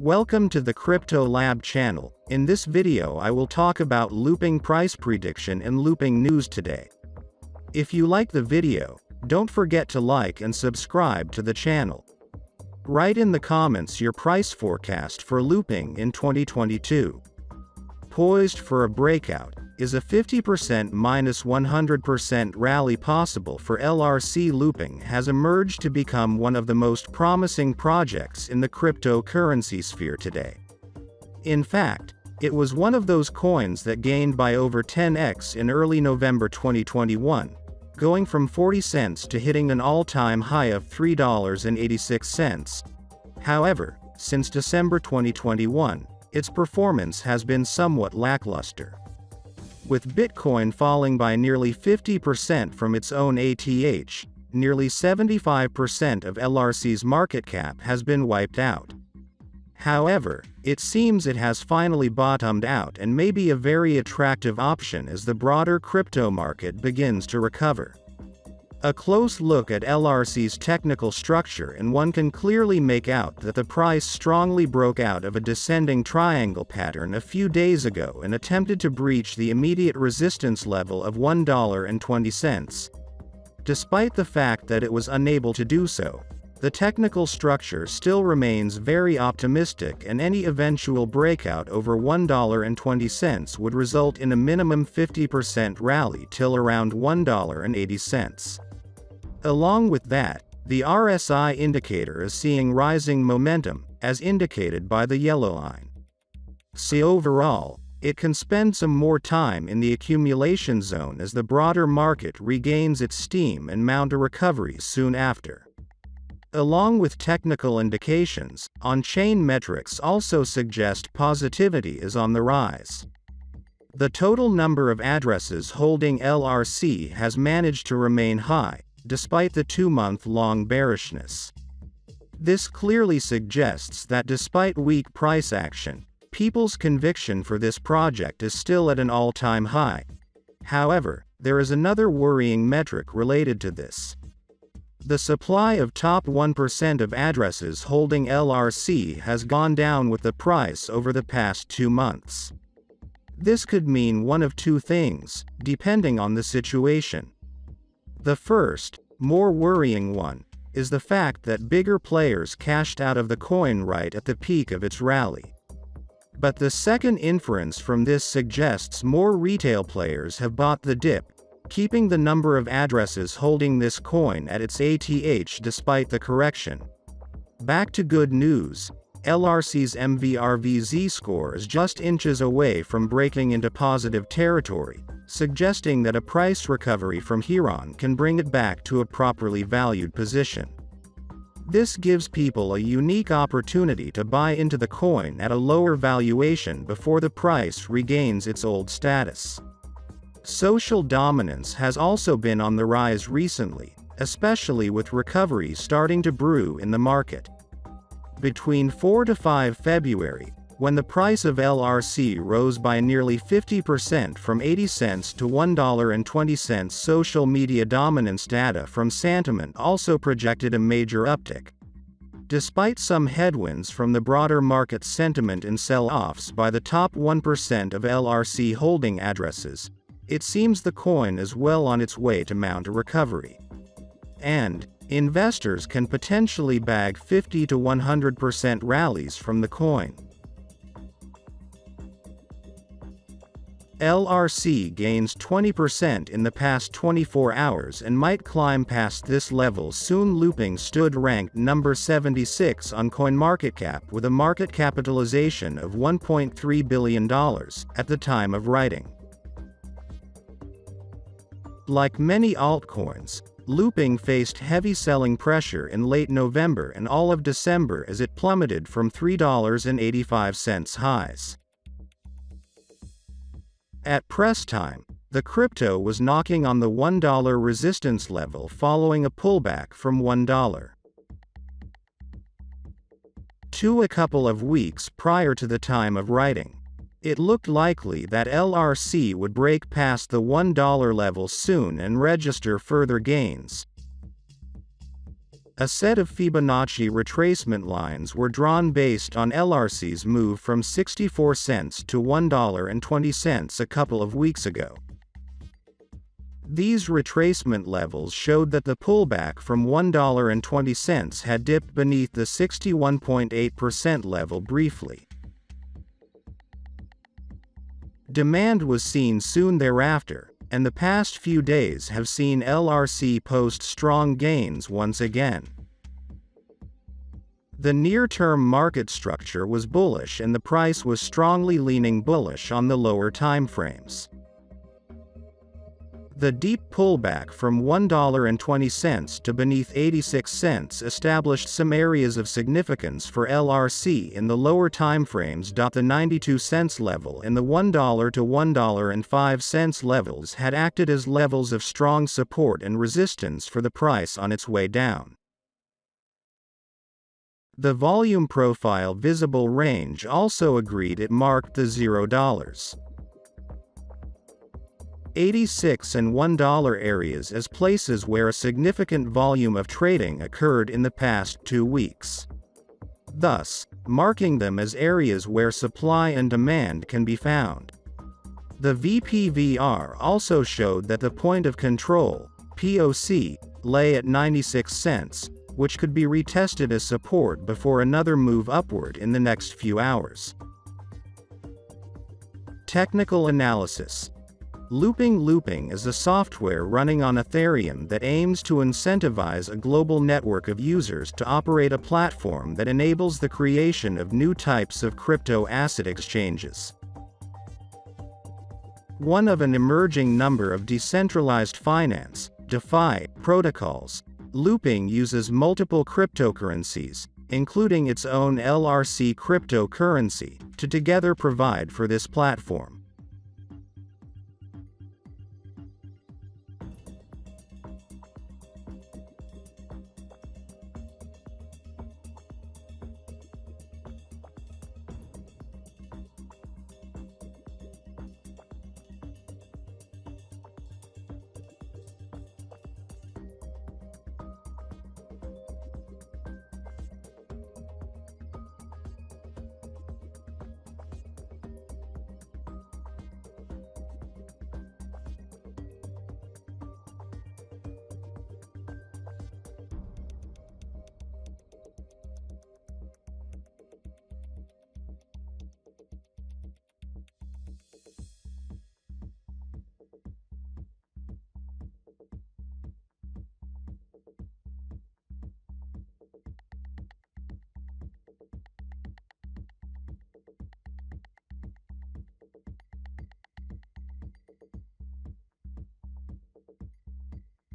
Welcome to the Crypto Lab channel. In this video I will talk about looping price prediction and looping news today. If you like the video, don't forget to like and subscribe to the channel. Write in the comments your price forecast for looping in 2022. Poised for a breakout, is a 50% minus 100% rally possible for LRC looping has emerged to become one of the most promising projects in the cryptocurrency sphere today. In fact, it was one of those coins that gained by over 10x in early November 2021, going from 40 cents to hitting an all-time high of $3.86. However, since December 2021, its performance has been somewhat lackluster. With Bitcoin falling by nearly 50% from its own ATH, nearly 75% of LRC's market cap has been wiped out. However, it seems it has finally bottomed out and may be a very attractive option as the broader crypto market begins to recover. A close look at LRC's technical structure and one can clearly make out that the price strongly broke out of a descending triangle pattern a few days ago and attempted to breach the immediate resistance level of $1.20. Despite the fact that it was unable to do so, the technical structure still remains very optimistic and any eventual breakout over $1.20 would result in a minimum 50% rally till around $1.80. Along with that, the RSI indicator is seeing rising momentum, as indicated by the yellow line. So overall, it can spend some more time in the accumulation zone as the broader market regains its steam and mount a recovery soon after. Along with technical indications, on-chain metrics also suggest positivity is on the rise. The total number of addresses holding LRC has managed to remain high, despite the 2-month-long bearishness. This clearly suggests that despite weak price action, people's conviction for this project is still at an all-time high. However, there is another worrying metric related to this. The supply of top 1% of addresses holding LRC has gone down with the price over the past 2 months. This could mean one of two things, depending on the situation. The first, more worrying one, is the fact that bigger players cashed out of the coin right at the peak of its rally. But the second inference from this suggests more retail players have bought the dip, keeping the number of addresses holding this coin at its ATH despite the correction. Back to good news, LRC's MVRV score is just inches away from breaking into positive territory, suggesting that a price recovery from here on can bring it back to a properly valued position. This gives people a unique opportunity to buy into the coin at a lower valuation before the price regains its old status. Social dominance has also been on the rise recently, especially with recovery starting to brew in the market. Between 4 to 5 February, when the price of LRC rose by nearly 50% from 80 cents to $1.20, social media dominance data from Sentiment also projected a major uptick. Despite some headwinds from the broader market sentiment and sell-offs by the top 1% of LRC holding addresses, it seems the coin is well on its way to mount a recovery. And investors can potentially bag 50 to 100% rallies from the coin. LRC gains 20% in the past 24 hours and might climb past this level soon. Looping stood ranked number 76 on CoinMarketCap with a market capitalization of $1.3 billion at the time of writing. Like many altcoins, looping faced heavy selling pressure in late November and all of December as it plummeted from $3.85 highs. At press time, the crypto was knocking on the $1 resistance level following a pullback from $1 to a couple of weeks prior to the time of writing. It looked likely that LRC would break past the $1 level soon and register further gains. A set of Fibonacci retracement lines were drawn based on LRC's move from 64 cents to $1.20 a couple of weeks ago. These retracement levels showed that the pullback from $1.20 had dipped beneath the 61.8% level briefly. Demand was seen soon thereafter, and the past few days have seen LRC post strong gains once again. The near-term market structure was bullish and the price was strongly leaning bullish on the lower timeframes. The deep pullback from $1.20 to beneath 86 cents established some areas of significance for LRC in the lower timeframes. The 92 cents level and the $1 to $1.05 levels had acted as levels of strong support and resistance for the price on its way down. The volume profile visible range also agreed it marked the $0. 86 and $1 areas as places where a significant volume of trading occurred in the past 2 weeks. Thus, marking them as areas where supply and demand can be found. The VPVR also showed that the point of control, POC, lay at 96 cents, which could be retested as support before another move upward in the next few hours. Technical analysis. Loopring is a software running on Ethereum that aims to incentivize a global network of users to operate a platform that enables the creation of new types of crypto asset exchanges. One of an emerging number of decentralized finance (DeFi) protocols, Loopring uses multiple cryptocurrencies, including its own LRC cryptocurrency, to together provide for this platform.